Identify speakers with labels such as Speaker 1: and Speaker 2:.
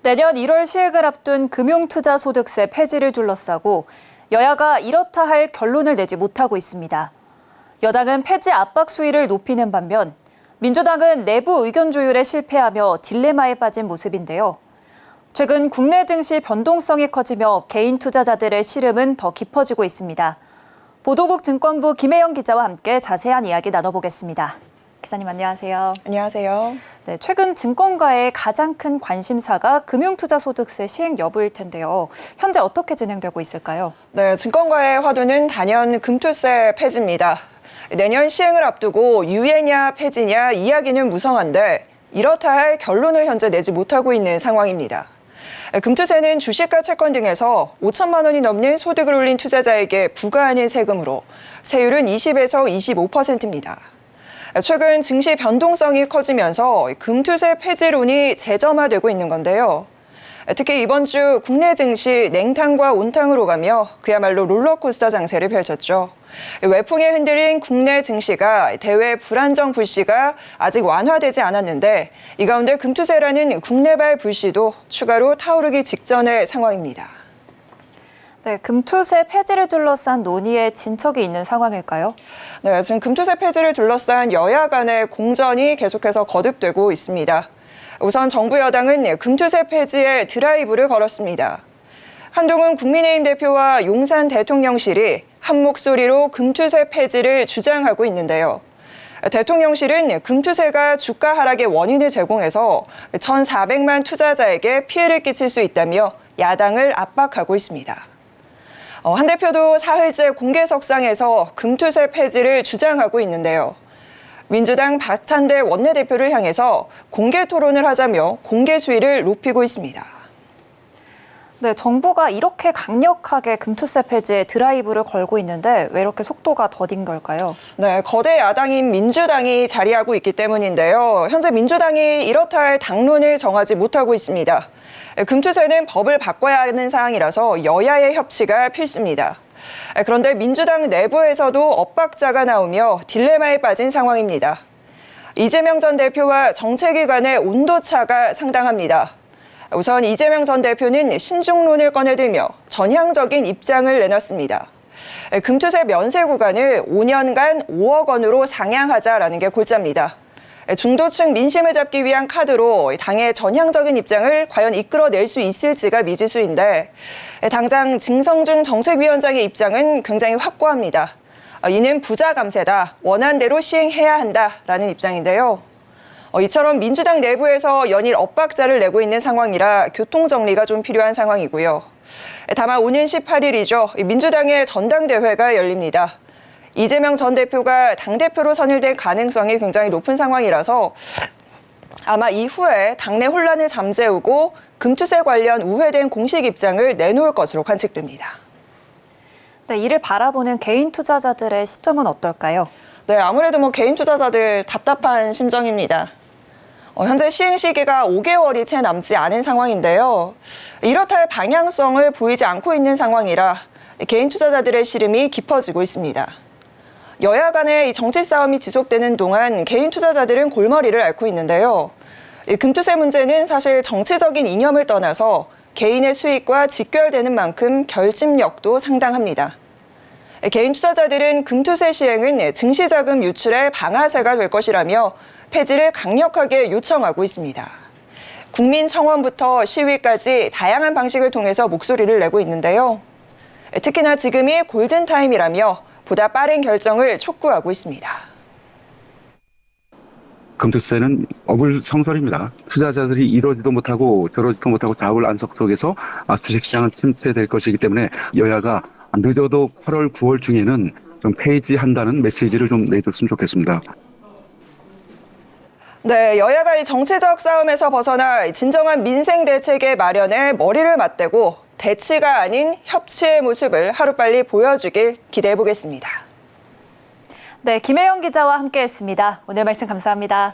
Speaker 1: 내년 1월 시행을 앞둔 금융투자소득세 폐지를 둘러싸고 여야가 이렇다 할 결론을 내지 못하고 있습니다. 여당은 폐지 압박 수위를 높이는 반면 민주당은 내부 의견 조율에 실패하며 딜레마에 빠진 모습인데요. 최근 국내 증시 변동성이 커지며 개인 투자자들의 시름은 더 깊어지고 있습니다. 보도국 증권부 김혜영 기자와 함께 자세한 이야기 나눠보겠습니다. 기자님 안녕하세요.
Speaker 2: 안녕하세요.
Speaker 1: 네, 최근 증권가의 가장 큰 관심사가 금융투자소득세 시행 여부일 텐데요. 현재 어떻게 진행되고 있을까요?
Speaker 2: 네, 증권가의 화두는 단연 금투세 폐지입니다. 내년 시행을 앞두고 유예냐 폐지냐 이야기는 무성한데 이렇다 할 결론을 현재 내지 못하고 있는 상황입니다. 금투세는 주식과 채권 등에서 5천만 원이 넘는 소득을 올린 투자자에게 부과하는 세금으로 세율은 20에서 25%입니다. 최근 증시 변동성이 커지면서 금투세 폐지론이 재점화되고 있는 건데요. 특히 이번 주 국내 증시 냉탕과 온탕으로 가며 그야말로 롤러코스터 장세를 펼쳤죠. 외풍에 흔들린 국내 증시가 대외 불안정 불씨가 아직 완화되지 않았는데 이 가운데 금투세라는 국내발 불씨도 추가로 타오르기 직전의 상황입니다.
Speaker 1: 네, 금투세 폐지를 둘러싼 논의에 진척이 있는 상황일까요?
Speaker 2: 네, 지금 금투세 폐지를 둘러싼 여야 간의 공전이 계속해서 거듭되고 있습니다. 우선 정부 여당은 금투세 폐지에 드라이브를 걸었습니다. 한동훈 국민의힘 대표와 용산 대통령실이 한 목소리로 금투세 폐지를 주장하고 있는데요. 대통령실은 금투세가 주가 하락의 원인을 제공해서 1,400만 투자자에게 피해를 끼칠 수 있다며 야당을 압박하고 있습니다. 한 대표도 사흘째 공개석상에서 금투세 폐지를 주장하고 있는데요. 민주당 박찬대 원내대표를 향해서 공개 토론을 하자며 공개 수위를 높이고 있습니다.
Speaker 1: 네, 정부가 이렇게 강력하게 금투세 폐지에 드라이브를 걸고 있는데 왜 이렇게 속도가 더딘 걸까요?
Speaker 2: 네, 거대 야당인 민주당이 자리하고 있기 때문인데요. 현재 민주당이 이렇다 할 당론을 정하지 못하고 있습니다. 금투세는 법을 바꿔야 하는 사항이라서 여야의 협치가 필수입니다. 그런데 민주당 내부에서도 엇박자가 나오며 딜레마에 빠진 상황입니다. 이재명 전 대표와 정책위 간의 온도차가 상당합니다. 우선 이재명 전 대표는 신중론을 꺼내들며 전향적인 입장을 내놨습니다. 금투세 면세 구간을 5년간 5억 원으로 상향하자라는 게 골자입니다. 중도층 민심을 잡기 위한 카드로 당의 전향적인 입장을 과연 이끌어낼 수 있을지가 미지수인데 당장 진성준 정책위원장의 입장은 굉장히 확고합니다. 이는 부자 감세다, 원안대로 시행해야 한다라는 입장인데요. 이처럼 민주당 내부에서 연일 엇박자를 내고 있는 상황이라 교통정리가 좀 필요한 상황이고요. 다만 오는 18일이죠. 민주당의 전당대회가 열립니다. 이재명 전 대표가 당대표로 선출될 가능성이 굉장히 높은 상황이라서 아마 이후에 당내 혼란을 잠재우고 금투세 관련 우회된 공식 입장을 내놓을 것으로 관측됩니다.
Speaker 1: 네, 이를 바라보는 개인 투자자들의 시점은 어떨까요?
Speaker 2: 네, 아무래도 개인 투자자들 답답한 심정입니다. 현재 시행 시기가 5개월이 채 남지 않은 상황인데요. 이렇다 할 방향성을 보이지 않고 있는 상황이라 개인 투자자들의 시름이 깊어지고 있습니다. 여야 간의 이 정치 싸움이 지속되는 동안 개인 투자자들은 골머리를 앓고 있는데요. 이 금투세 문제는 사실 정치적인 이념을 떠나서 개인의 수익과 직결되는 만큼 결집력도 상당합니다. 개인 투자자들은 금투세 시행은 증시자금 유출의 방아쇠가 될 것이라며 폐지를 강력하게 요청하고 있습니다. 국민청원부터 시위까지 다양한 방식을 통해서 목소리를 내고 있는데요. 특히나 지금이 골든타임이라며 보다 빠른 결정을 촉구하고 있습니다.
Speaker 3: 금투세는 어불성설입니다. 투자자들이 이러지도 못하고 저러지도 못하고 자불안석 속에서 주식시장은 침체될 것이기 때문에 여야가 늦어도 8월, 9월 중에는 좀 폐지한다는 메시지를 좀 내줬으면 좋겠습니다.
Speaker 2: 네, 여야가 이 정치적 싸움에서 벗어나 진정한 민생 대책의 마련에 머리를 맞대고 대치가 아닌 협치의 모습을 하루빨리 보여주길 기대해보겠습니다.
Speaker 1: 네, 김혜영 기자와 함께했습니다. 오늘 말씀 감사합니다.